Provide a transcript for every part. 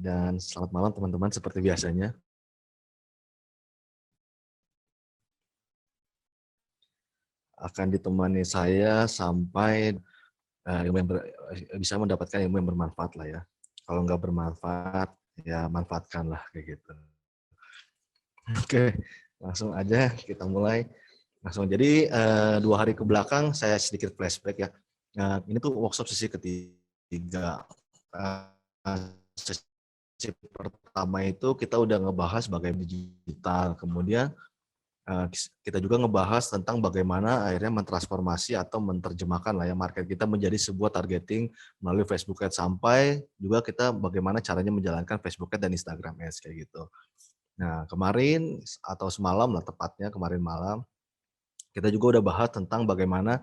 dan selamat malam teman-teman seperti biasanya. Akan ditemani saya sampai ilmu yang bisa mendapatkan ilmu yang bermanfaat lah ya. Kalau nggak bermanfaat, ya manfaatkanlah kayak gitu. Oke, langsung aja kita mulai. Jadi 2 hari ke belakang saya sedikit flashback ya. Ini tuh workshop sesi ketiga. Sesi pertama itu kita udah ngebahas bagaimana digital, kemudian kita juga ngebahas tentang bagaimana akhirnya mentransformasi atau menerjemahkan lah ya market kita menjadi sebuah targeting melalui Facebook Ads, sampai juga kita bagaimana caranya menjalankan Facebook Ads dan Instagram Ads kayak gitu. Nah, kemarin atau semalam lah tepatnya, kemarin malam kita juga udah bahas tentang bagaimana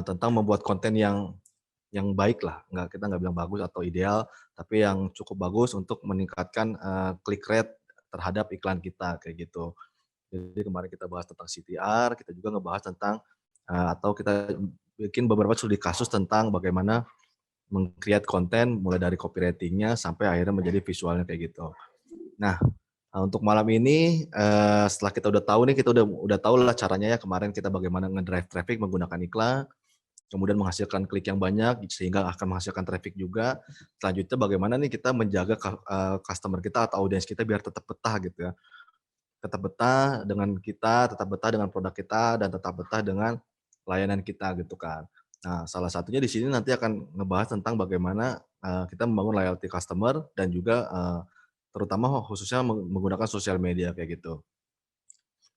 tentang membuat konten yang baik lah, kita nggak bilang bagus atau ideal, tapi yang cukup bagus untuk meningkatkan click rate terhadap iklan kita kayak gitu. Jadi kemarin kita bahas tentang CTR, kita juga ngebahas tentang atau kita bikin beberapa studi kasus tentang bagaimana meng-create konten mulai dari copywriting-nya sampai akhirnya menjadi visualnya kayak gitu. Nah, untuk malam ini setelah kita udah tahu nih, kita udah tahu lah caranya ya kemarin kita bagaimana nge-drive traffic menggunakan iklan, kemudian menghasilkan klik yang banyak sehingga akan menghasilkan traffic juga. Selanjutnya bagaimana nih kita menjaga customer kita atau audiens kita biar tetap betah gitu ya. Tetap betah dengan kita, tetap betah dengan produk kita, dan tetap betah dengan layanan kita gitu kan. Nah, salah satunya di sini nanti akan ngebahas tentang bagaimana kita membangun loyalty customer dan juga terutama khususnya menggunakan sosial media kayak gitu.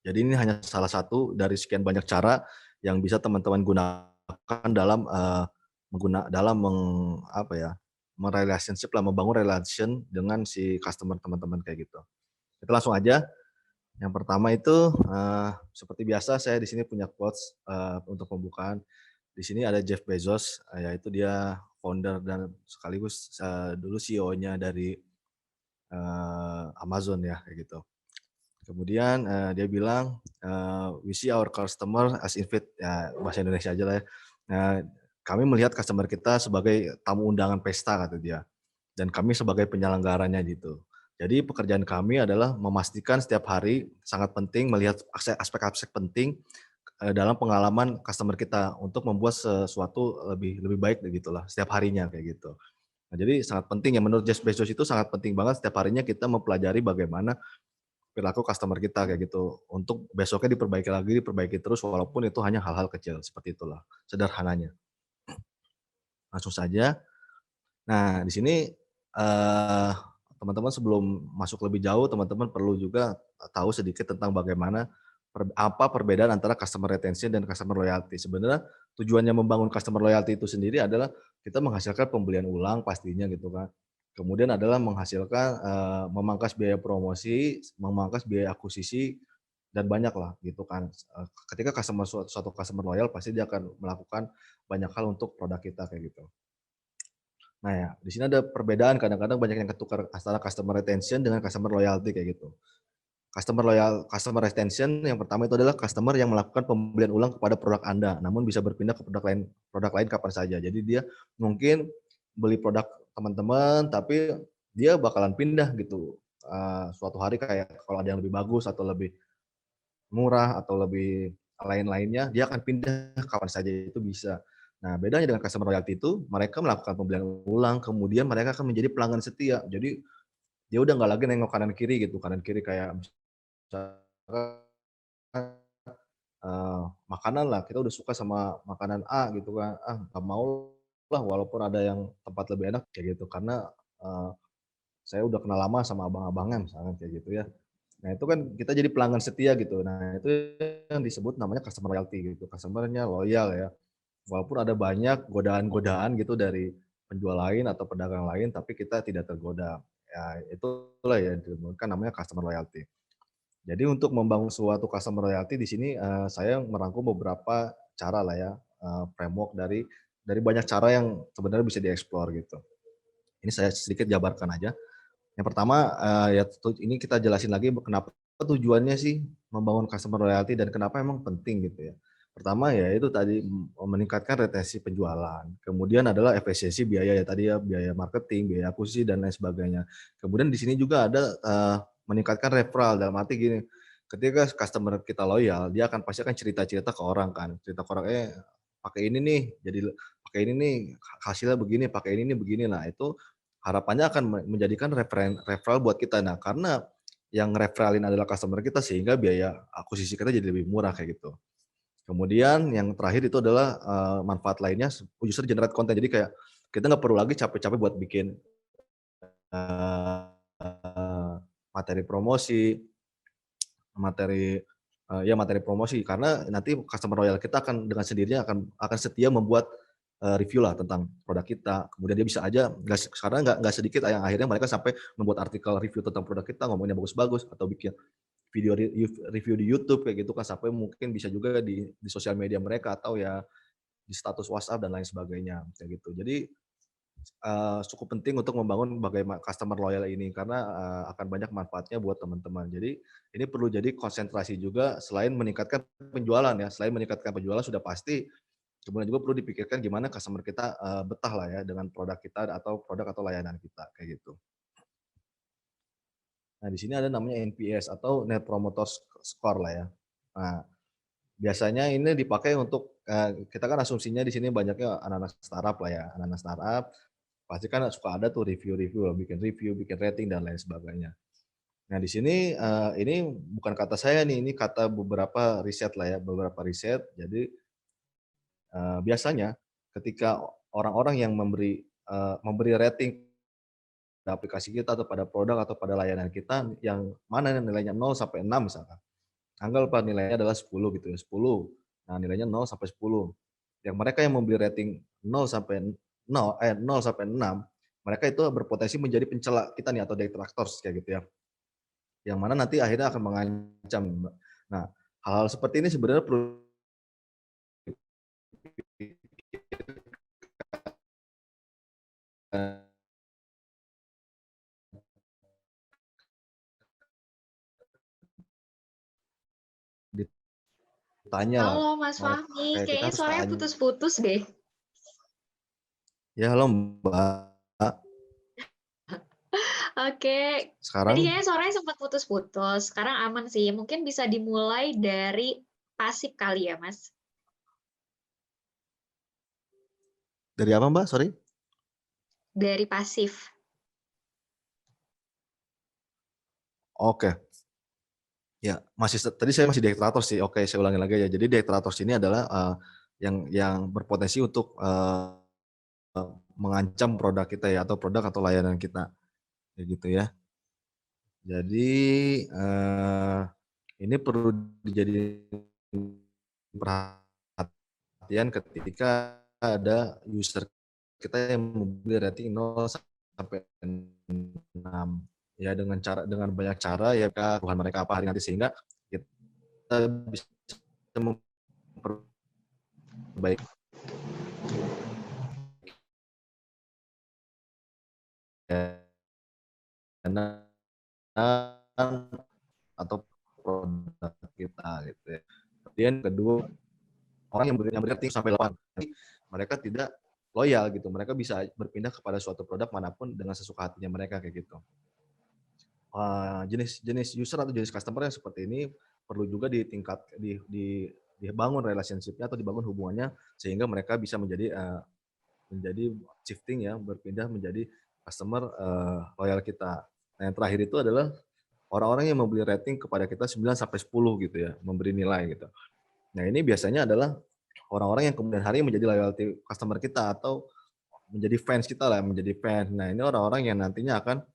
Jadi ini hanya salah satu dari sekian banyak cara yang bisa teman-teman gunakan dalam dalam apa ya, relationship lah, membangun relation dengan si customer teman-teman kayak gitu. Kita langsung aja. Yang pertama itu, seperti biasa saya di sini punya quotes, untuk pembukaan. Di sini ada Jeff Bezos, yaitu dia founder dan sekaligus, dulu CEO-nya dari, Amazon ya, kayak gitu. Kemudian, dia bilang, "We see our customer as invite," ya bahasa Indonesia aja lah ya. Eee, "Kami melihat customer kita sebagai tamu undangan pesta," kata dia, "dan kami sebagai penyelenggaranya," gitu. Jadi pekerjaan kami adalah memastikan setiap hari sangat penting melihat aspek-aspek penting, dalam pengalaman customer kita untuk membuat sesuatu lebih lebih baik gitulah setiap harinya kayak gitu. Nah, jadi sangat penting ya menurut Jeff Bezos itu sangat penting banget setiap harinya kita mempelajari bagaimana perilaku customer kita kayak gitu, untuk besoknya diperbaiki terus walaupun itu hanya hal-hal kecil, seperti itulah sederhananya. Langsung saja. Nah, di sini, teman-teman sebelum masuk lebih jauh, teman-teman perlu juga tahu sedikit tentang bagaimana apa perbedaan antara customer retention dan customer loyalty. Sebenarnya tujuannya membangun customer loyalty itu sendiri adalah kita menghasilkan pembelian ulang pastinya gitu kan. Kemudian adalah menghasilkan, memangkas biaya promosi, memangkas biaya akuisisi, dan banyaklah gitu kan. Ketika suatu customer loyal pasti dia akan melakukan banyak hal untuk produk kita kayak gitu. Nah ya, di sini ada perbedaan kadang-kadang banyak yang ketukar antara customer retention dengan customer loyalty kayak gitu. Customer retention yang pertama itu adalah customer yang melakukan pembelian ulang kepada produk Anda, namun bisa berpindah ke produk lain kapan saja. Jadi dia mungkin beli produk teman-teman, tapi dia bakalan pindah gitu, suatu hari kayak kalau ada yang lebih bagus atau lebih murah atau lebih lain-lainnya, dia akan pindah kapan saja itu bisa. Nah, bedanya dengan customer loyalty itu, mereka melakukan pembelian ulang, kemudian mereka akan menjadi pelanggan setia. Jadi, dia udah nggak lagi nengok kanan kiri gitu, kanan kiri kayak misalkan, makanan lah, kita udah suka sama makanan A gitu kan, ah nggak mau lah walaupun ada yang tempat lebih enak kayak gitu, karena, eee, saya udah kenal lama sama abang-abangnya misalkan kayak gitu ya. Nah, itu kan kita jadi pelanggan setia gitu. Nah, itu yang disebut namanya customer loyalty gitu, customer-nya loyal ya. Walaupun ada banyak godaan-godaan gitu dari penjual lain atau pedagang lain, tapi kita tidak tergoda. Ya, itulah ya dinamakan namanya customer loyalty. Jadi untuk membangun suatu customer loyalty di sini, saya merangkum beberapa cara lah ya, framework dari banyak cara yang sebenarnya bisa dieksplor gitu. Ini saya sedikit jabarkan aja. Yang pertama, ya ini kita jelasin lagi kenapa tujuannya sih membangun customer loyalty dan kenapa emang penting gitu ya. Pertama ya itu tadi meningkatkan retensi penjualan. Kemudian adalah efisiensi biaya ya tadi ya, biaya marketing, biaya akuisisi dan lain sebagainya. Kemudian di sini juga ada meningkatkan referral dalam arti gini, ketika customer kita loyal, dia akan pasti akan cerita-cerita ke orang kan, cerita ke orang, pakai ini nih, jadi pakai ini nih, hasilnya begini, pakai ini nih begini. Nah, itu harapannya akan menjadikan referral buat kita. Nah, karena yang referralin adalah customer kita sehingga biaya akuisisi kita jadi lebih murah kayak gitu. Kemudian yang terakhir itu adalah, manfaat lainnya user generate konten. Jadi kayak kita nggak perlu lagi capek-capek buat bikin, materi promosi, materi ya materi promosi karena nanti customer loyal kita akan dengan sendirinya akan setia membuat, review lah tentang produk kita. Kemudian dia bisa aja sekarang nggak sedikit yang akhirnya mereka sampai membuat artikel review tentang produk kita, ngomonginnya bagus-bagus atau bikin video review di YouTube kayak gitu kan, sampai mungkin bisa juga di sosial media mereka atau ya di status WhatsApp dan lain sebagainya, kayak gitu. Jadi, cukup penting untuk membangun customer loyal ini karena, akan banyak manfaatnya buat teman-teman. Jadi, ini perlu jadi konsentrasi juga selain meningkatkan penjualan ya, selain meningkatkan penjualan sudah pasti, kemudian juga perlu dipikirkan gimana customer kita, betah lah ya dengan produk kita atau produk atau layanan kita, kayak gitu. Nah, di sini ada namanya NPS atau Net Promoter Score lah ya. Nah, biasanya ini dipakai untuk, kita kan asumsinya di sini banyaknya anak-anak startup lah ya, anak-anak startup pasti kan suka ada tuh review-review, bikin review, bikin rating dan lain sebagainya. Nah di sini, ini bukan kata saya nih, ini kata beberapa riset lah ya, beberapa riset. Jadi, biasanya ketika orang-orang yang memberi rating pada aplikasi kita atau pada produk atau pada layanan kita yang mana yang nilainya 0 sampai 6 misalkan. Anggaplah nilainya adalah 10 gitu ya, 10. Nah, nilainya 0 sampai 10. Yang mereka yang memberi rating 0 sampai 6, mereka itu berpotensi menjadi pencela kita nih atau detractors kayak gitu ya. Yang mana nanti akhirnya akan mengancam, Mbak. Nah, hal-hal seperti ini sebenarnya perlu ditanya lah. Halo Mas Mereka Fahmi, kayak kita kayaknya harus suaranya tanya. putus-putus deh. Ya, halo Mbak. Oke, tadi Sekarang kayaknya suaranya sempat putus-putus. Sekarang aman sih. Mungkin bisa dimulai dari pasif kali ya, Mas? dari apa Mbak? Sorry. Dari pasif. Oke. Ya, tadi saya masih dektrators sih. Oke, saya ulangi lagi ya. Jadi dektrators ini adalah, yang berpotensi untuk, mengancam produk kita ya, atau produk atau layanan kita, kayak gitu ya. Jadi, ini perlu dijadiin perhatian ketika ada user kita yang memberi rating 0 sampai 6. Ya dengan banyak cara ya keluhan mereka apa hari nanti sehingga kita bisa memperbaiki layanan atau produk kita gitu ya. Kemudian kedua, orang yang beri rating sampai 8, mereka tidak loyal gitu, mereka bisa berpindah kepada suatu produk manapun dengan sesuka hatinya mereka kayak gitu. Jenis user atau jenis customer yang seperti ini perlu juga dibangun relationship-nya atau dibangun hubungannya sehingga mereka bisa menjadi shifting ya, berpindah menjadi customer, loyal kita. Nah, yang terakhir itu adalah orang-orang yang memberi rating kepada kita 9 sampai 10 gitu ya, memberi nilai gitu. Nah, ini biasanya adalah orang-orang yang kemudian hari menjadi loyalty customer kita atau menjadi fans kita lah, menjadi fans. Nah, ini orang-orang yang nantinya akan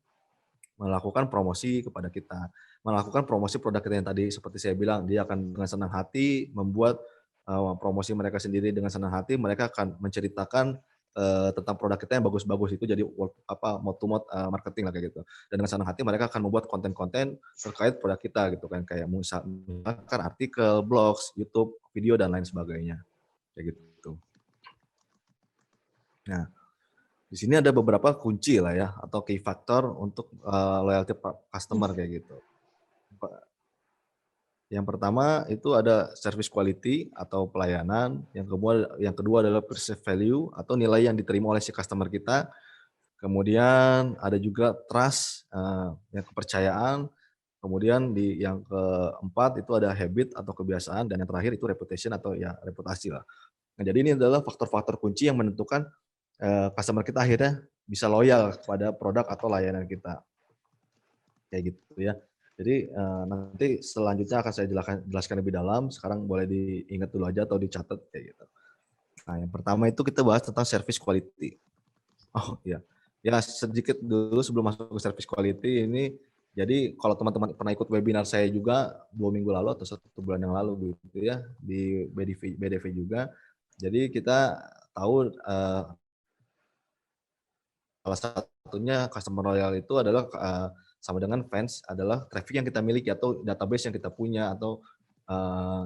melakukan promosi kepada kita, melakukan promosi produk kita yang tadi seperti saya bilang, dia akan dengan senang hati membuat, promosi mereka sendiri dengan senang hati, mereka akan menceritakan, tentang produk kita yang bagus-bagus, itu jadi mouth to mouth, marketing lah kayak gitu. Dan dengan senang hati mereka akan membuat konten-konten terkait produk kita gitu kan, kayak misalkan artikel, blogs, YouTube, video, dan lain sebagainya, kayak gitu. Nah, di sini ada beberapa kunci lah ya, atau key factor untuk, loyalty customer kayak gitu. Yang pertama itu ada service quality atau pelayanan, yang kedua adalah perceived value atau nilai yang diterima oleh si customer kita. Kemudian ada juga trust, yang kepercayaan. Kemudian yang keempat itu ada habit atau kebiasaan, dan yang terakhir itu reputation atau ya reputasi lah. Nah, jadi ini adalah faktor-faktor kunci yang menentukan, customer kita akhirnya bisa loyal kepada produk atau layanan kita, kayak gitu ya. Jadi, nanti selanjutnya akan saya jelaskan lebih dalam, sekarang boleh diingat dulu aja atau dicatat kayak gitu. Nah, yang pertama itu kita bahas tentang service quality. Oh, iya. Ya sedikit dulu sebelum masuk ke service quality ini, jadi kalau teman-teman pernah ikut webinar saya juga 2 minggu lalu atau 1 bulan yang lalu gitu ya, di BDV juga. Jadi kita tahu, salah satunya customer loyal itu adalah, sama dengan fans adalah traffic yang kita miliki atau database yang kita punya atau,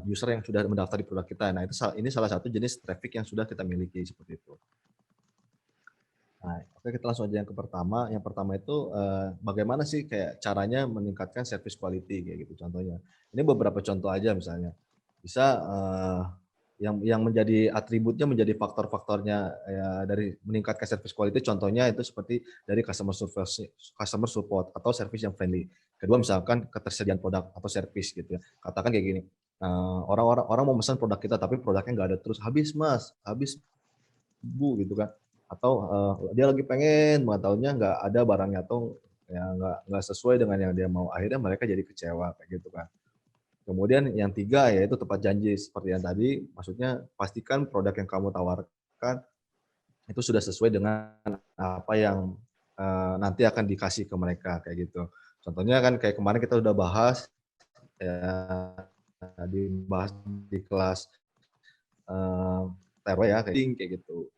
user yang sudah mendaftar di produk kita. Nah, ini salah satu jenis traffic yang sudah kita miliki, seperti itu. Nah, oke, kita langsung aja yang ke pertama. Yang pertama itu, bagaimana sih kayak caranya meningkatkan service quality kayak gitu contohnya. Ini beberapa contoh aja misalnya. Bisa, yang menjadi atributnya menjadi faktor-faktornya ya dari meningkatkan service quality contohnya itu seperti dari customer support atau service yang friendly. Kedua misalkan ketersediaan produk atau service gitu ya. Katakan kayak gini, orang mau pesan produk kita tapi produknya nggak ada terus, "Habis Mas, habis Bu," gitu kan. Atau, dia lagi pengen banget, taunya nggak ada barangnya atau ya nggak sesuai dengan yang dia mau. Akhirnya mereka jadi kecewa kayak gitu kan. Kemudian yang tiga yaitu tepat janji seperti yang tadi, maksudnya pastikan produk yang kamu tawarkan itu sudah sesuai dengan apa yang, nanti akan dikasih ke mereka kayak gitu. Contohnya kan kayak kemarin kita udah bahas, ya dibahas di kelas, eee, TRW ya kayak gitu.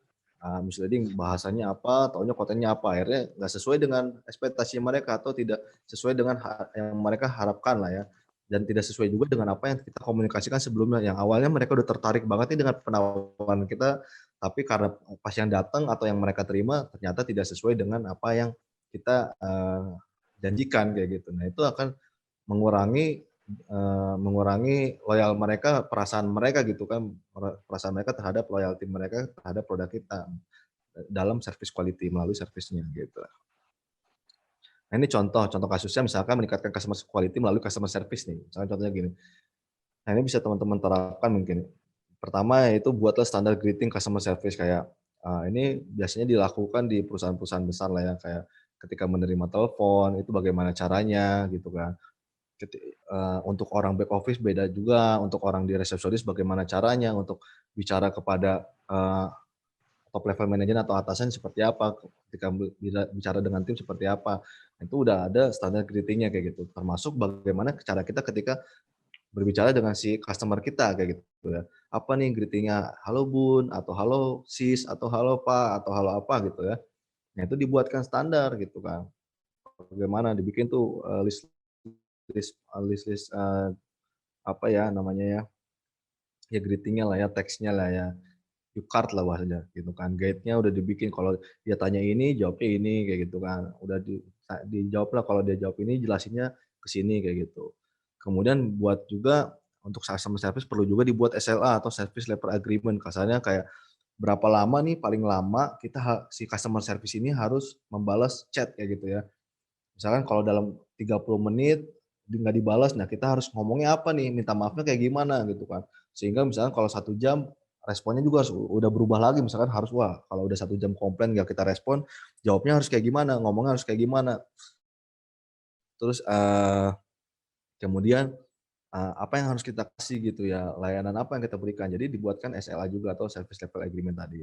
Misleading bahasanya apa, taunya kontennya apa, akhirnya nggak sesuai dengan ekspektasi mereka atau tidak sesuai dengan yang mereka harapkan lah ya, dan tidak sesuai juga dengan apa yang kita komunikasikan sebelumnya. Yang awalnya mereka udah tertarik banget nih dengan penawaran kita, tapi karena pas yang datang atau yang mereka terima ternyata tidak sesuai dengan apa yang kita, janjikan kayak gitu. Nah, itu akan mengurangi, mengurangi loyal mereka, perasaan mereka gitu kan, perasaan mereka terhadap loyalty mereka terhadap produk kita, dalam service quality, melalui service-nya gitu. Nah, ini contoh kasusnya misalkan meningkatkan customer quality melalui customer service nih, misalnya contohnya gini. Nah, ini bisa teman-teman terapkan mungkin. Pertama yaitu buatlah standar greeting customer service kayak, ini biasanya dilakukan di perusahaan-perusahaan besar lah ya, kayak ketika menerima telepon itu bagaimana caranya gitu kan. Untuk orang back office beda juga, untuk orang di resepsionis bagaimana caranya, untuk bicara kepada, top level manajer atau atasan seperti apa, ketika bicara dengan tim seperti apa. Itu udah ada standar greeting-nya kayak gitu, termasuk bagaimana cara kita ketika berbicara dengan si customer kita kayak gitu ya. Apa nih greeting-nya, "Halo Bun," atau "Halo Sis," atau "Halo Pak," atau "Halo apa," gitu ya. Nah, itu dibuatkan standar gitu kan. Bagaimana dibikin tuh, list-list, apa ya namanya ya, ya greeting-nya lah ya, teksnya lah ya, cue card lah bahasanya gitu kan. Guide-nya udah dibikin kalau dia tanya ini, jawabnya ini kayak gitu kan. Udah dijawab lah kalau dia jawab ini jelasinnya ke sini kayak gitu. Kemudian buat juga untuk customer service perlu juga dibuat SLA atau service level agreement. Kasarnya kayak berapa lama nih paling lama kita si customer service ini harus membalas chat kayak gitu ya. Misalkan kalau dalam 30 menit nggak dibalas, nah kita harus ngomongnya apa nih, minta maafnya kayak gimana gitu kan. Sehingga misalkan kalau 1 jam, responnya juga udah berubah lagi, misalkan harus, wah kalau udah 1 jam komplain nggak kita respon, jawabnya harus kayak gimana, ngomongnya harus kayak gimana. Terus, kemudian, apa yang harus kita kasih gitu ya, layanan apa yang kita berikan. Jadi dibuatkan SLA juga atau service level agreement tadi.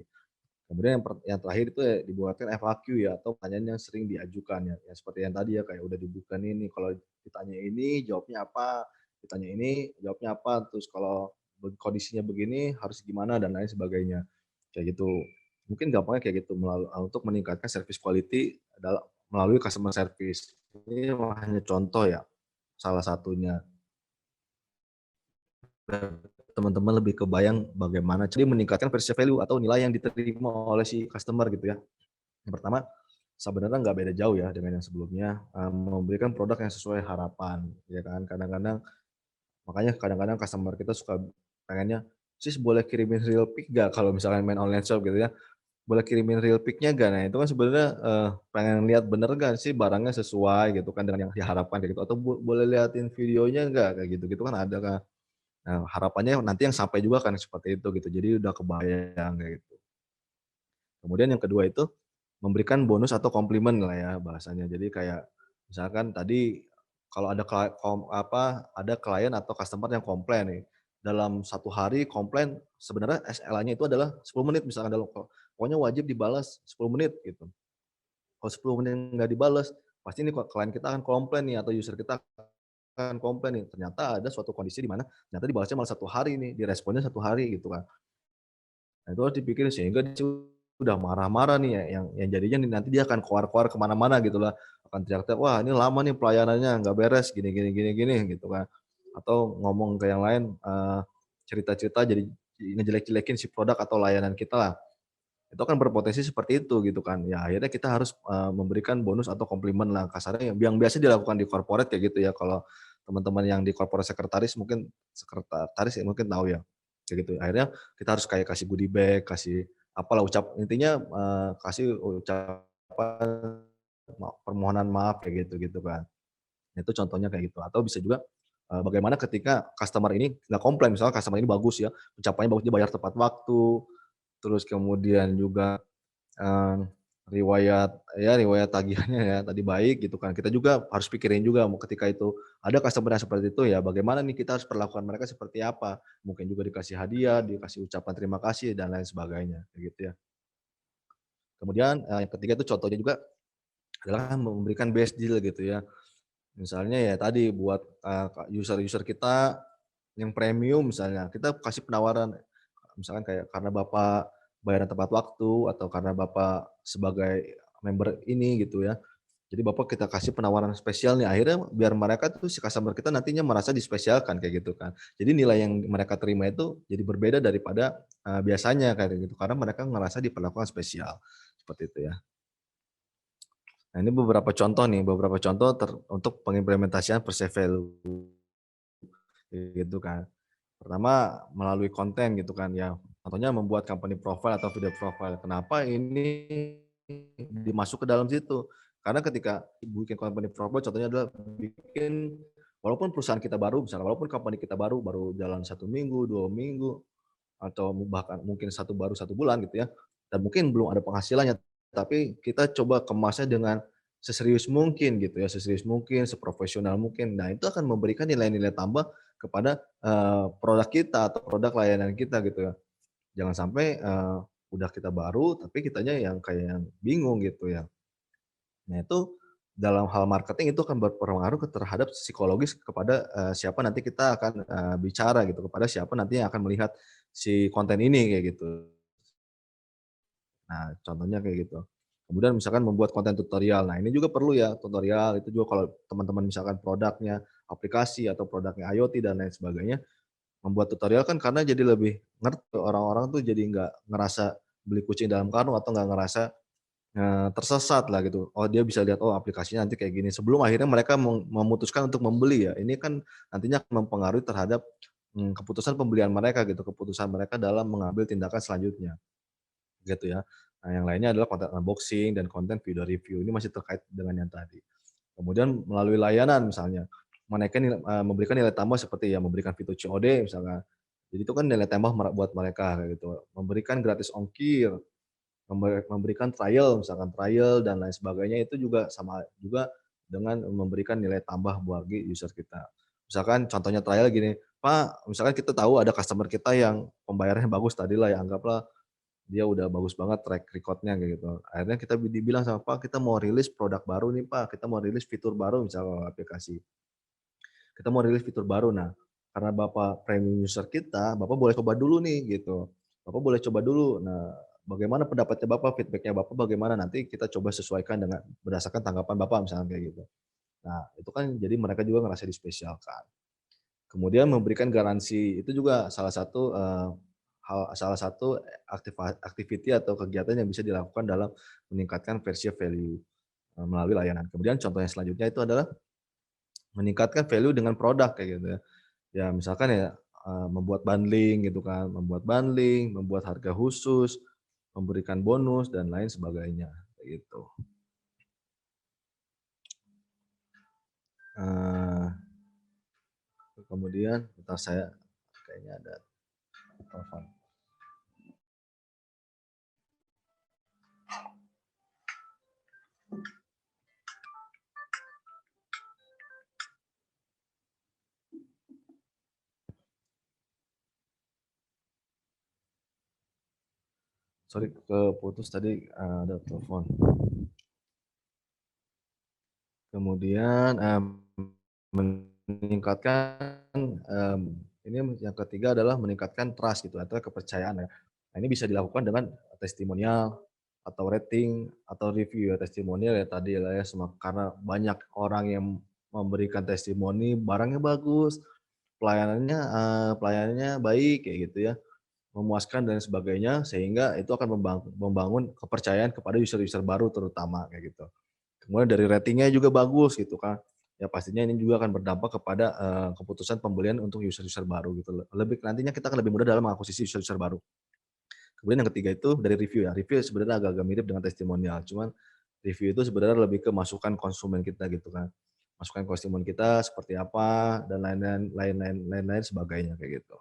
Kemudian yang terakhir itu ya dibuatkan FAQ ya atau pertanyaan yang sering diajukan ya, ya seperti yang tadi ya kayak udah dibuka ini, kalau ditanya ini jawabnya apa, ditanya ini jawabnya apa, terus kalau kondisinya begini harus gimana dan lain sebagainya, kayak gitu. Mungkin gampangnya kayak gitu untuk meningkatkan service quality melalui customer service. Ini hanya contoh ya, salah satunya. Teman-teman lebih kebayang bagaimana jadi meningkatkan perceived value atau nilai yang diterima oleh si customer gitu ya. Yang pertama, sebenarnya nggak beda jauh ya dengan yang sebelumnya, memberikan produk yang sesuai harapan, ya kan. Kadang-kadang Makanya kadang-kadang customer kita suka pengennya, "Sis boleh kirimin real pic nggak?" Kalau misalkan main online shop gitu ya, "Boleh kirimin real pic-nya nggak?" Nah itu kan sebenarnya, pengen lihat bener nggak sih barangnya sesuai gitu kan dengan yang diharapkan kayak gitu, atau "Boleh liatin videonya nggak?" Kayak gitu-gitu kan ada kan. Nah harapannya nanti yang sampai juga kan seperti itu gitu, jadi udah kebayang kayak gitu. Kemudian yang kedua itu, memberikan bonus atau komplimen lah ya bahasanya. Jadi kayak misalkan tadi kalau ada ada klien atau customer yang komplain nih, dalam satu hari komplain sebenarnya SLA-nya itu adalah 10 menit misalkan pokoknya wajib dibalas 10 menit gitu. Kalau 10 menit nggak dibalas, pasti nih klien kita akan komplain nih atau user kita akan komplain nih, ternyata ada suatu kondisi di mana ternyata dibalasnya malah 1 hari nih, diresponnya 1 hari gitu kan. Nah, itu harus dipikirin sehingga dia udah marah-marah nih ya, yang jadinya nih nanti dia akan koar-koar ke mana-mana gitu lah, akan teriak-teriak, "Wah ini lama nih pelayanannya, nggak beres, gini gini gini gini," gitu kan. Atau ngomong ke yang lain, cerita-cerita jadi ngejelek-jelekin si produk atau layanan kita lah. Itu kan berpotensi seperti itu gitu kan. Ya akhirnya kita harus, memberikan bonus atau komplimen lah kasarnya yang biasa dilakukan di corporate kayak gitu ya. Kalau teman-teman yang di corporate sekretaris ya mungkin tahu ya, kayak gitu. Akhirnya kita harus kayak kasih goodie bag, kasih apalah intinya, kasih ucapan permohonan maaf kayak gitu gitu kan. Itu contohnya kayak gitu. Atau bisa juga, bagaimana ketika customer ini nggak komplain, misalnya customer ini bagus ya, pencapaiannya bagus, dia bayar tepat waktu, terus kemudian juga Eee, riwayat tagihannya ya tadi baik gitu kan. Kita juga harus pikirin juga ketika itu ada customer yang seperti itu ya bagaimana nih kita harus perlakuan mereka seperti apa. Mungkin juga dikasih hadiah, dikasih ucapan terima kasih dan lain sebagainya, kayak gitu ya. Kemudian, yang ketiga itu contohnya juga adalah memberikan best deal gitu ya. Misalnya ya tadi buat, user-user kita yang premium misalnya, kita kasih penawaran, misalkan kayak karena Bapak bayaran tepat waktu atau karena Bapak sebagai member ini gitu ya, jadi Bapak kita kasih penawaran spesial nih, akhirnya biar mereka tuh si customer kita nantinya merasa dispesialkan kayak gitu kan. Jadi nilai yang mereka terima itu jadi berbeda daripada, biasanya kayak gitu, karena mereka ngerasa diperlakukan spesial, seperti itu ya. Nah ini beberapa contoh nih, beberapa contoh untuk pengimplementasian perceived value gitu kan. Pertama melalui konten gitu kan ya, contohnya membuat company profile atau video profile. Kenapa ini dimasuk ke dalam situ? Karena ketika bikin company profile contohnya adalah bikin walaupun perusahaan kita baru misalnya, walaupun company kita baru jalan 1 minggu, 2 minggu, atau bahkan mungkin baru 1 bulan gitu ya, dan mungkin belum ada penghasilannya, tapi kita coba kemasnya dengan seserius mungkin gitu ya, seserius mungkin, seprofesional mungkin. Nah, itu akan memberikan nilai-nilai tambah kepada, produk kita atau produk layanan kita gitu ya. Jangan sampai, udah kita baru, tapi kitanya yang kayak yang bingung gitu ya. Nah, itu dalam hal marketing itu akan berpengaruh terhadap psikologis kepada, siapa nanti kita akan, bicara gitu, kepada siapa nanti yang akan melihat si konten ini kayak gitu. Nah, contohnya kayak gitu. Kemudian misalkan membuat konten tutorial. Nah, ini juga perlu ya tutorial, itu juga kalau teman-teman misalkan produknya aplikasi atau produknya IoT dan lain sebagainya, membuat tutorial kan karena jadi lebih ngerti orang-orang tuh jadi nggak ngerasa beli kucing dalam karung atau nggak ngerasa, tersesat lah gitu. Oh, dia bisa lihat, oh aplikasinya nanti kayak gini, sebelum akhirnya mereka memutuskan untuk membeli ya. Ini kan nantinya akan mempengaruhi terhadap, keputusan pembelian mereka gitu, keputusan mereka dalam mengambil tindakan selanjutnya. Gitu ya. Nah, yang lainnya adalah konten unboxing dan konten video review, ini masih terkait dengan yang tadi. Kemudian melalui layanan misalnya, memberikan nilai tambah seperti ya memberikan fitur COD misalnya. Jadi itu kan nilai tambah buat mereka kayak gitu. Memberikan gratis ongkir, memberikan trial misalkan trial dan lain sebagainya itu juga sama juga dengan memberikan nilai tambah bagi user kita. Misalkan contohnya trial gini, "Pak," misalkan kita tahu ada customer kita yang pembayarannya bagus tadilah ya anggaplah dia udah bagus banget track record-nya kayak gitu. Akhirnya kita dibilang sama, "Pak, kita mau rilis produk baru nih, Pak. Kita mau rilis fitur baru," misalnya aplikasi. "Kita mau rilis fitur baru. Nah, karena Bapak premium user kita, Bapak boleh coba dulu nih," gitu. "Bapak boleh coba dulu. Nah, bagaimana pendapatnya Bapak, feedback-nya Bapak bagaimana? Nanti kita coba sesuaikan dengan berdasarkan tanggapan Bapak," misalnya kayak gitu. Nah, itu kan jadi mereka juga ngerasa dispesialkan. Kemudian memberikan garansi, itu juga salah satu activity atau kegiatan yang bisa dilakukan dalam meningkatkan perceived value, melalui layanan. Kemudian contoh yang selanjutnya itu adalah meningkatkan value dengan produk kayak gitu ya. Ya misalkan ya, membuat bundling gitu kan, membuat bundling, membuat harga khusus, memberikan bonus dan lain sebagainya, kayak gitu. Kemudian bentar saya kayaknya ada telepon. Sorry keputus tadi, ada telepon. Kemudian, meningkatkan, ini yang ketiga adalah meningkatkan trust gitu atau kepercayaan ya. Nah, ini bisa dilakukan dengan testimonial atau rating atau review ya. Testimonial ya tadi lah ya, karena banyak orang yang memberikan testimoni, barangnya bagus, pelayanannya baik kayak gitu ya, memuaskan dan sebagainya, sehingga itu akan membangun kepercayaan kepada user-user baru terutama kayak gitu. Kemudian dari ratingnya juga bagus gitu kan. Ya pastinya ini juga akan berdampak kepada, keputusan pembelian untuk user-user baru gitu loh. Nantinya kita akan lebih mudah dalam mengakuisisi user-user baru. Kemudian yang ketiga itu dari review ya. Review sebenarnya agak-agak mirip dengan testimonial, cuman review itu sebenarnya lebih ke masukan konsumen kita gitu kan. Masukan konsumen kita seperti apa dan lain-lain sebagainya kayak gitu.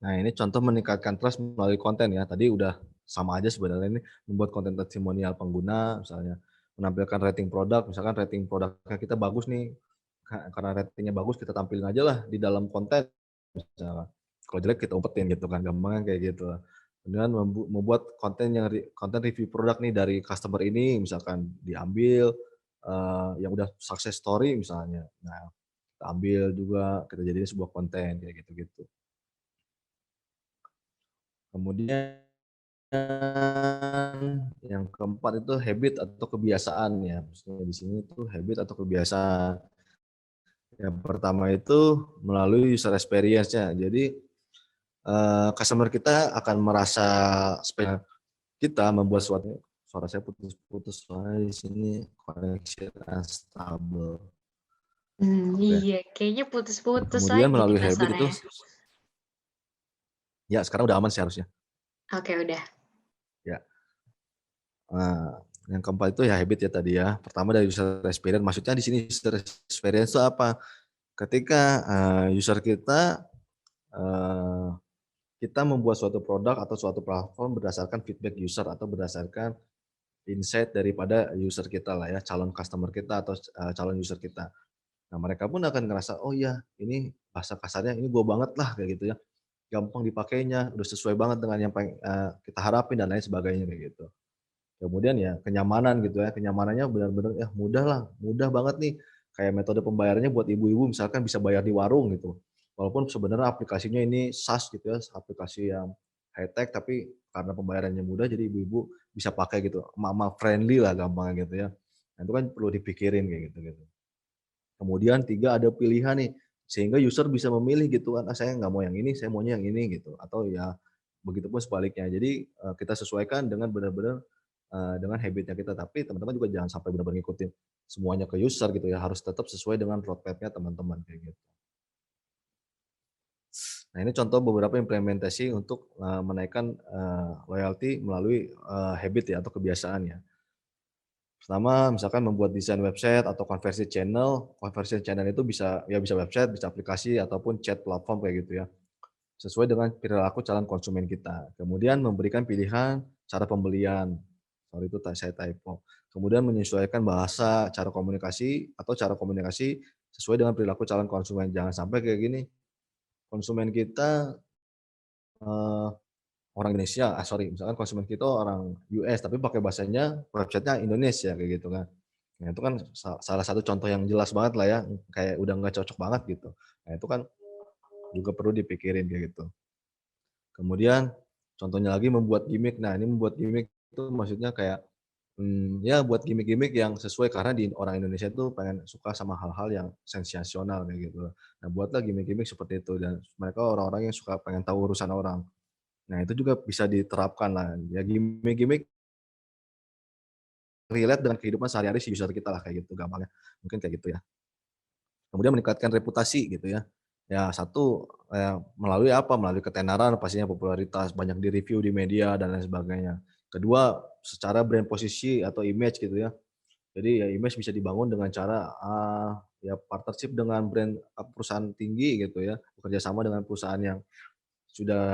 Nah, ini contoh meningkatkan trust melalui konten ya. Tadi udah sama aja sebenarnya, ini membuat konten testimonial pengguna, misalnya menampilkan rating produk, misalkan rating produknya kita bagus nih, karena ratingnya bagus kita tampilin aja lah di dalam konten, misalnya. Kalau jelek kita umpetin gitu kan, gampangnya kayak gitu. Kemudian membuat konten review produk nih dari customer ini, misalkan diambil, yang udah success story misalnya. Nah, kita ambil juga, kita jadiin sebuah konten kayak gitu-gitu. Kemudian yang keempat itu habit atau kebiasaan ya, maksudnya di sini tuh habit atau kebiasaan. Yang pertama itu melalui user experience-nya. Jadi, customer kita akan merasa kita membuat suatu suara saya putus-putus soalnya di sini connection unstable. Oke. Iya, kayaknya putus-putus Kemudian aja nih melalui Mas habit itu suaranya. ya sekarang udah aman sih harusnya. Oke, udah. Ya. Yang keempat itu ya habit ya tadi ya. Pertama dari user experience, maksudnya di sini user experience itu apa? Ketika, user kita, eee, kita membuat suatu produk atau suatu platform berdasarkan feedback user atau berdasarkan insight daripada user kita lah ya, calon customer kita atau, calon user kita. Nah, mereka pun akan ngerasa, "Oh iya, ini bahasa kasarnya ini gua banget lah," kayak gitu ya. Gampang dipakainya, udah sesuai banget dengan yang kita harapin dan lain sebagainya kayak gitu. Kemudian ya kenyamanan gitu ya, kenyamanannya benar-benar ya mudah lah, mudah banget nih. Kayak metode pembayarannya buat ibu-ibu misalkan bisa bayar di warung gitu. Walaupun sebenarnya aplikasinya ini SaaS gitu ya, aplikasi yang high tech tapi karena pembayarannya mudah jadi ibu-ibu bisa pakai gitu, emak-emak friendly lah gampangnya gitu ya. Nah itu kan perlu dipikirin kayak gitu. Kemudian 3 ada pilihan nih, sehingga user bisa memilih gitu kan, "Ah saya nggak mau yang ini, saya maunya yang ini," gitu. Atau ya begitupun sebaliknya. Jadi, kita sesuaikan dengan benar-benar, dengan habit-nya kita. Tapi teman-teman juga jangan sampai benar-benar ngikutin semuanya ke user gitu ya, harus tetap sesuai dengan roadmap-nya teman-teman, kayak gitu. Nah ini contoh beberapa implementasi untuk, menaikkan, loyalty melalui, habit ya atau kebiasaan ya. Pertama, misalkan membuat desain website atau conversion channel itu bisa ya bisa website, bisa aplikasi, ataupun chat platform kayak gitu ya, sesuai dengan perilaku calon konsumen kita. Kemudian memberikan pilihan cara pembelian, sorry itu saya typo. Kemudian menyesuaikan bahasa, cara komunikasi sesuai dengan perilaku calon konsumen. Jangan sampai kayak gini, konsumen kita, eee orang Indonesia, misalkan konsumen kita orang US tapi pakai bahasanya website-nya Indonesia kayak gitu kan. Nah itu kan salah satu contoh yang jelas banget lah ya, kayak udah nggak cocok banget gitu. Nah itu kan juga perlu dipikirin kayak gitu. Kemudian contohnya lagi membuat gimmick. Nah ini membuat gimmick itu maksudnya kayak, ya buat gimmick-gimmick yang sesuai karena di orang Indonesia itu pengen suka sama hal-hal yang sensasional kayak gitu. Nah buatlah gimmick-gimmick seperti itu dan mereka orang-orang yang suka pengen tahu urusan orang. Nah, itu juga bisa diterapkan lah, ya gimmick-gimmick relate dengan kehidupan sehari-hari si user kita lah, kayak gitu gampangnya. Mungkin kayak gitu ya. Kemudian meningkatkan reputasi gitu ya. Ya satu, melalui apa, melalui ketenaran pastinya popularitas, banyak di-review di media dan lain sebagainya. Kedua, secara brand posisi atau image gitu ya. Jadi ya image bisa dibangun dengan cara, ya partnership dengan brand, perusahaan tinggi gitu ya, bekerja sama dengan perusahaan yang sudah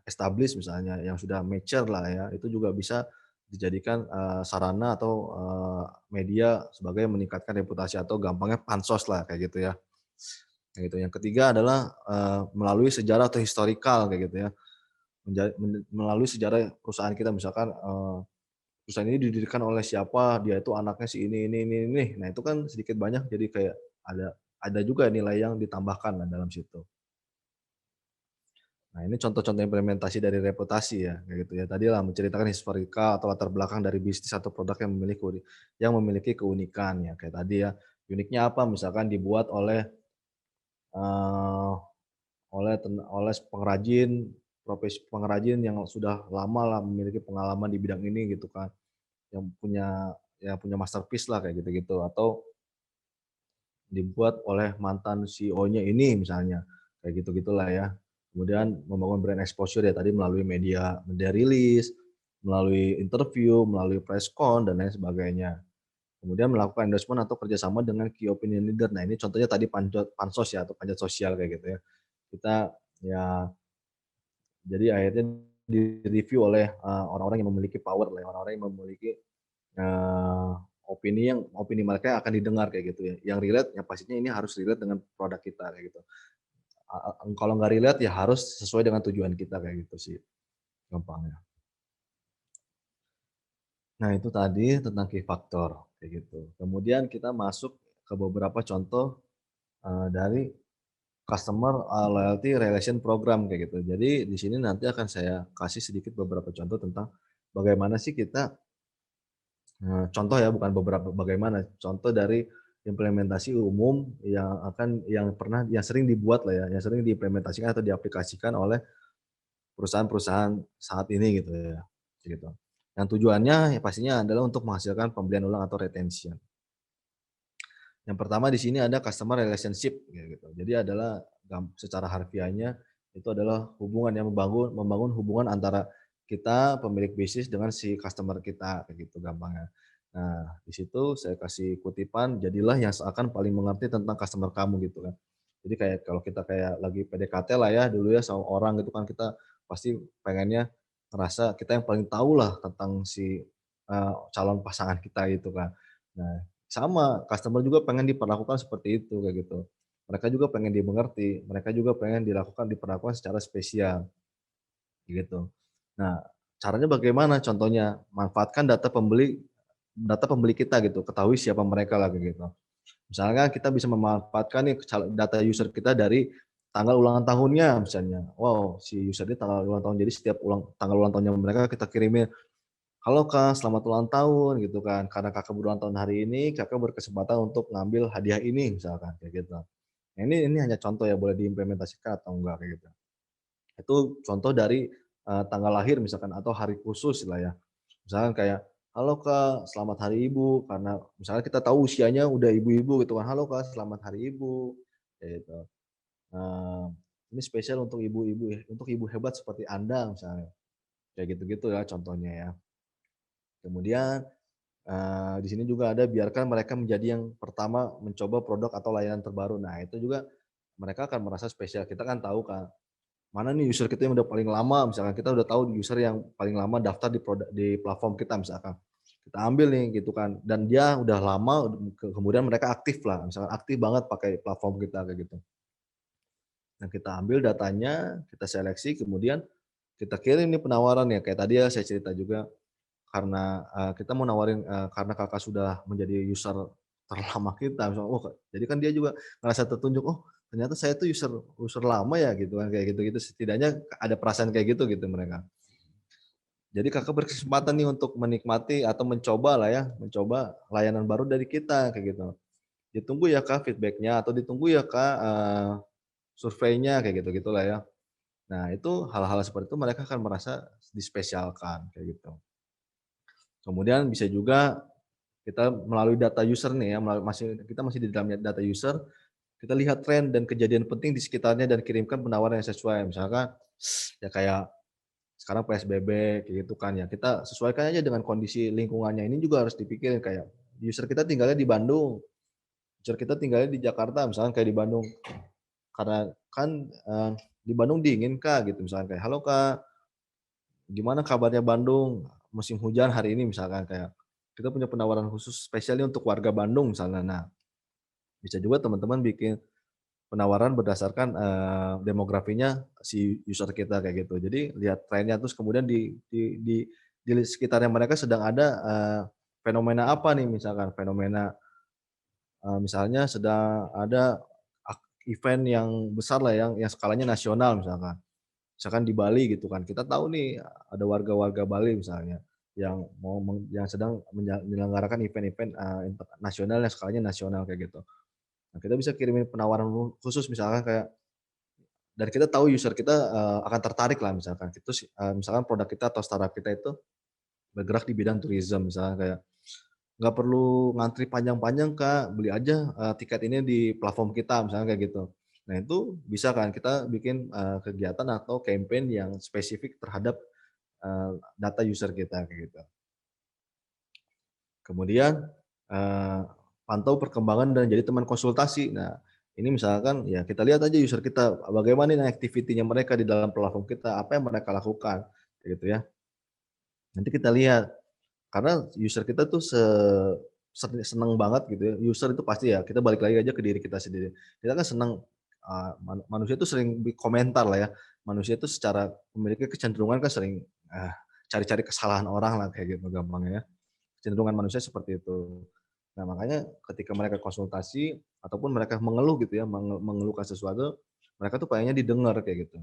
established misalnya, yang sudah mature lah ya, itu juga bisa dijadikan, sarana atau, media sebagai meningkatkan reputasi atau gampangnya pansos lah kayak gitu ya, kayak gitu. Yang ketiga adalah, melalui sejarah atau historical kayak gitu ya, melalui sejarah perusahaan kita misalkan, perusahaan ini didirikan oleh siapa, dia itu anaknya si ini. Nah itu kan sedikit banyak jadi kayak ada juga nilai yang ditambahkan lah dalam situ. Nah, ini contoh-contoh implementasi dari reputasi ya, kayak gitu ya. Tadi lah menceritakan historical atau latar belakang dari bisnis atau produk yang memiliki keunikan ya, kayak tadi ya. Uniknya apa? Misalkan dibuat eee, oleh pengrajin, pengrajin yang sudah lama lah memiliki pengalaman di bidang ini gitu kan, yang punya masterpiece lah kayak gitu-gitu, atau dibuat oleh mantan CEO-nya ini misalnya, kayak gitu-gitulah ya. Kemudian membangun brand exposure ya tadi melalui media media rilis, melalui interview, melalui press con dan lain sebagainya. Kemudian melakukan endorsement atau kerjasama dengan key opinion leader. Nah ini contohnya tadi pansos ya atau panjat sosial kayak gitu ya. Kita ya jadi akhirnya di-review oleh, orang-orang yang memiliki power lah ya, orang-orang yang memiliki, eee, opini mereka akan didengar kayak gitu ya. Yang relate yang pastinya ini harus relate dengan produk kita kayak gitu. Kalau nggak relate ya harus sesuai dengan tujuan kita kayak gitu sih gampangnya. Nah itu tadi tentang key factor kayak gitu. Kemudian kita masuk ke beberapa contoh, dari customer, loyalty relation program kayak gitu. Jadi di sini nanti akan saya kasih sedikit beberapa contoh tentang bagaimana sih kita, contoh ya bukan beberapa, bagaimana contoh dari implementasi umum yang sering dibuat lah ya, yang sering diimplementasikan atau diaplikasikan oleh perusahaan-perusahaan saat ini gitu ya, gitu. Yang tujuannya ya pastinya adalah untuk menghasilkan pembelian ulang atau retention. Yang pertama di sini ada customer relationship kayak gitu. Jadi adalah secara harfiahnya itu adalah hubungan yang membangun hubungan antara kita pemilik bisnis dengan si customer kita kayak gitu gampangnya. Nah, di situ saya kasih kutipan, "Jadilah yang seakan paling mengerti tentang customer kamu," gitu kan. Jadi kayak kalau kita kayak lagi PDKT lah ya dulu ya sama orang gitu kan, kita pasti pengennya ngerasa kita yang paling tahu lah tentang si, calon pasangan kita gitu kan. Nah sama, customer juga pengen diperlakukan seperti itu, kayak gitu. Mereka juga pengen dimengerti, mereka juga pengen diperlakukan secara spesial, gitu. Nah, caranya bagaimana? Contohnya, manfaatkan data pembeli kita gitu, ketahui siapa mereka lah, kayak gitu. Misalnya kita bisa memanfaatkan nih data user kita dari tanggal ulang tahunnya misalnya. Wow, si user ini tanggal ulang tahun, jadi setiap tanggal ulang tahunnya mereka kita kirimin, "Halo Kak, selamat ulang tahun," gitu kan. "Karena Kakak berulang tahun hari ini, Kakak berkesempatan untuk ngambil hadiah ini," misalkan kayak gitu. Nah, ini hanya contoh ya, boleh diimplementasikan atau enggak kayak gitu. Itu contoh dari, tanggal lahir misalkan atau hari khusus lah ya. Misalkan kayak, "Halo Kak, selamat hari Ibu," karena misalnya kita tahu usianya udah ibu-ibu gitu kan, "Halo Kak, selamat hari Ibu," kayak gitu. Eee, "Ini spesial untuk ibu hebat seperti Anda," misalnya. Kayak gitu-gitu ya contohnya ya. Kemudian di sini juga ada biarkan mereka menjadi yang pertama mencoba produk atau layanan terbaru. Nah, itu juga mereka akan merasa spesial. Kita kan tahu kan, mana nih user kita yang udah paling lama, misalkan kita udah tahu user yang paling lama daftar di platform kita misalkan. Kita ambil nih gitu kan, dan dia udah lama, kemudian mereka aktif lah, misalkan aktif banget pakai platform kita kayak gitu. Nah, kita ambil datanya, kita seleksi, kemudian kita kirim nih penawaran ya, kayak tadi ya saya cerita juga karena, kita mau nawarin, karena Kakak sudah menjadi user terlama kita, misalnya, oh, jadi kan dia juga ngerasa tertunjuk, "Oh, ternyata saya tuh user user lama ya," gitu kan, kayak gitu-gitu. Setidaknya ada perasaan kayak gitu gitu mereka. Jadi Kakak berkesempatan nih untuk menikmati atau mencoba lah ya, mencoba layanan baru dari kita, kayak gitu. Ditunggu ya Kak feedback-nya atau ditunggu ya Kak, surveinya, kayak gitu-gitulah ya. Nah, itu hal-hal seperti itu mereka akan merasa dispesialkan, kayak gitu. Kemudian bisa juga kita melalui data user nih ya, kita masih di dalam data user, kita lihat tren dan kejadian penting di sekitarnya dan kirimkan penawaran yang sesuai. Misalkan ya kayak sekarang PSBB kayak gitu kan ya, kita sesuaikan aja dengan kondisi lingkungannya. Ini juga harus dipikirin kayak user kita tinggalnya di Bandung, user kita tinggalnya di Jakarta, misalkan kayak di Bandung. Karena kan di Bandung dingin Kak gitu, misalkan kayak, "Halo Kak, gimana kabarnya Bandung? Musim hujan hari ini," misalkan kayak, "Kita punya penawaran khusus spesial nih untuk warga Bandung," misalnya. Nah, bisa juga teman-teman bikin penawaran berdasarkan, demografinya si user kita kayak gitu. Jadi lihat trennya terus kemudian di sekitarnya mereka sedang ada, fenomena apa nih misalkan, fenomena, misalnya sedang ada event yang besar lah yang skalanya nasional misalkan. Misalkan di Bali gitu kan, kita tahu nih ada warga-warga Bali misalnya yang sedang menyelenggarakan event-event, nasional yang skalanya nasional kayak gitu. Nah, kita bisa kirimin penawaran khusus misalkan kayak dan kita tahu user kita, akan tertarik lah misalkan, terus, misalkan produk kita atau startup kita itu bergerak di bidang tourism misalnya kayak, "Nggak perlu ngantri panjang-panjang Kak, beli aja, tiket ini di platform kita," misalnya kayak gitu. Nah itu bisa kan kita bikin, kegiatan atau campaign yang spesifik terhadap, data user kita kayak gitu. Kemudian, eee, pantau perkembangan dan jadi teman konsultasi. Nah, ini misalkan ya kita lihat aja user kita, bagaimana nih activity-nya mereka di dalam platform kita, apa yang mereka lakukan, kayak gitu ya. Nanti kita lihat, karena user kita tuh seneng banget gitu ya, user itu pasti ya, kita balik lagi aja ke diri kita sendiri. Kita kan seneng, manusia itu sering komentar lah ya, manusia itu secara memiliki kecenderungan kan sering, cari-cari kesalahan orang lah kayak gitu gampangnya ya. Kecenderungan manusia seperti itu. Nah, makanya ketika mereka konsultasi ataupun mereka mengeluh gitu ya, mengeluhkan sesuatu, mereka tuh pengennya didengar kayak gitu.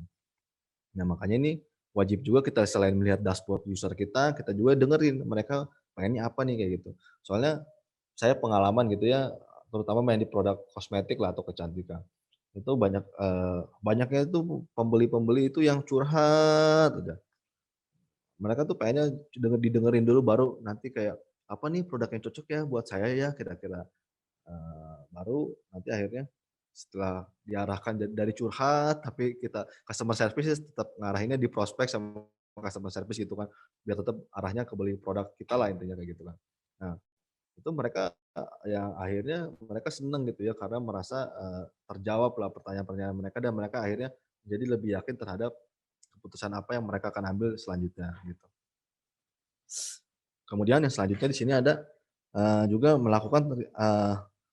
Nah, makanya ini wajib juga kita selain melihat dashboard user kita juga dengerin mereka pengennya apa nih kayak gitu. Soalnya saya pengalaman gitu ya, terutama main di produk kosmetik lah atau kecantikan. Itu banyaknya itu pembeli-pembeli itu yang curhat aja. Mereka tuh pengennya didengerin dulu baru nanti kayak, "Apa nih produk yang cocok ya buat saya ya kira-kira?" Baru nanti akhirnya setelah diarahkan dari curhat, tapi kita customer service tetap ngarahinnya di prospek sama customer service gitu kan, biar tetap arahnya ke beli produk kita lah intinya kayak gitu kan. Nah, itu mereka, yang akhirnya mereka seneng gitu ya karena merasa, terjawab lah pertanyaan-pertanyaan mereka dan mereka akhirnya jadi lebih yakin terhadap keputusan apa yang mereka akan ambil selanjutnya gitu. Kemudian yang selanjutnya di sini ada, juga melakukan,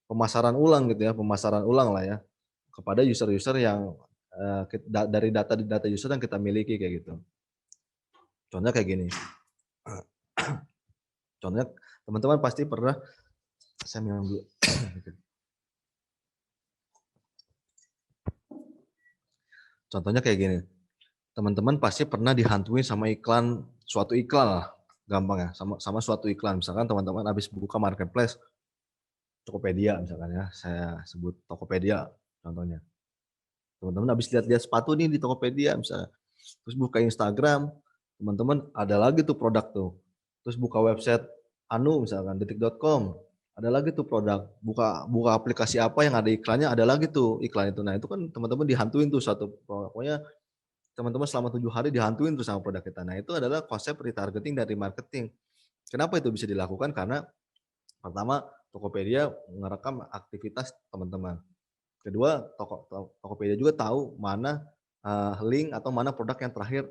pemasaran ulang gitu ya, pemasaran ulang lah ya, kepada user-user yang, dari data user yang kita miliki kayak gitu. Contohnya kayak gini, contohnya teman-teman pasti pernah saya minum dulu. Contohnya kayak gini, teman-teman pasti pernah dihantui sama suatu iklan lah, gampang ya, sama sama suatu iklan. Misalkan teman-teman habis buka marketplace, Tokopedia misalkan ya, saya sebut Tokopedia contohnya. Teman-teman habis lihat-lihat sepatu nih di Tokopedia misalnya, terus buka Instagram, teman-teman ada lagi tuh produk tuh. Terus buka website anu misalkan detik.com, ada lagi tuh produk. Buka buka aplikasi apa yang ada iklannya, ada lagi tuh iklan itu. Nah, itu kan teman-teman dihantuin tuh pokoknya teman-teman selama 7 hari dihantuin tuh sama produk kita. Nah, itu adalah konsep retargeting dari marketing. Kenapa itu bisa dilakukan? Karena pertama, Tokopedia merekam aktivitas teman-teman. Kedua, Tokopedia juga tahu mana, link atau mana produk yang terakhir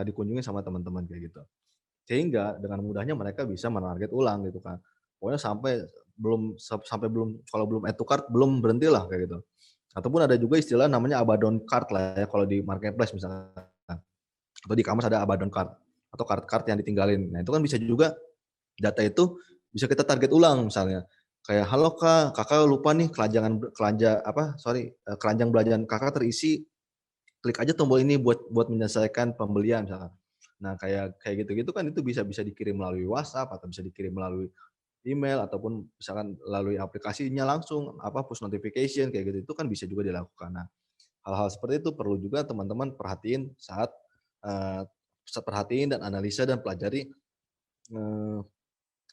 dikunjungi sama teman-teman kayak gitu. Sehingga dengan mudahnya mereka bisa menarget ulang gitu kan. Pokoknya sampai belum kalau belum add to cart belum berhentilah kayak gitu. Ataupun ada juga istilah namanya abandon cart lah ya kalau di marketplace misalkan. Atau di e-commerce ada abandon cart atau cart-cart yang ditinggalin. Nah, itu kan bisa juga data itu bisa kita target ulang misalnya. Kayak, "Halo Kak, Kakak lupa nih keranjang belanjaan Kakak terisi, klik aja tombol ini buat menyelesaikan pembelian," misalkan. Nah, kayak kayak gitu-gitu kan itu bisa bisa dikirim melalui WhatsApp atau bisa dikirim melalui email ataupun misalkan melalui aplikasinya langsung, push notification kayak gitu, itu kan bisa juga dilakukan. Nah, hal-hal seperti itu perlu juga teman-teman perhatiin eee, perhatiin dan analisa dan pelajari, eee,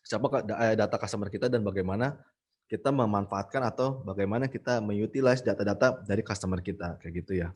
siapa data customer kita dan bagaimana kita memanfaatkan atau bagaimana kita mengutilize data-data dari customer kita, kayak gitu ya.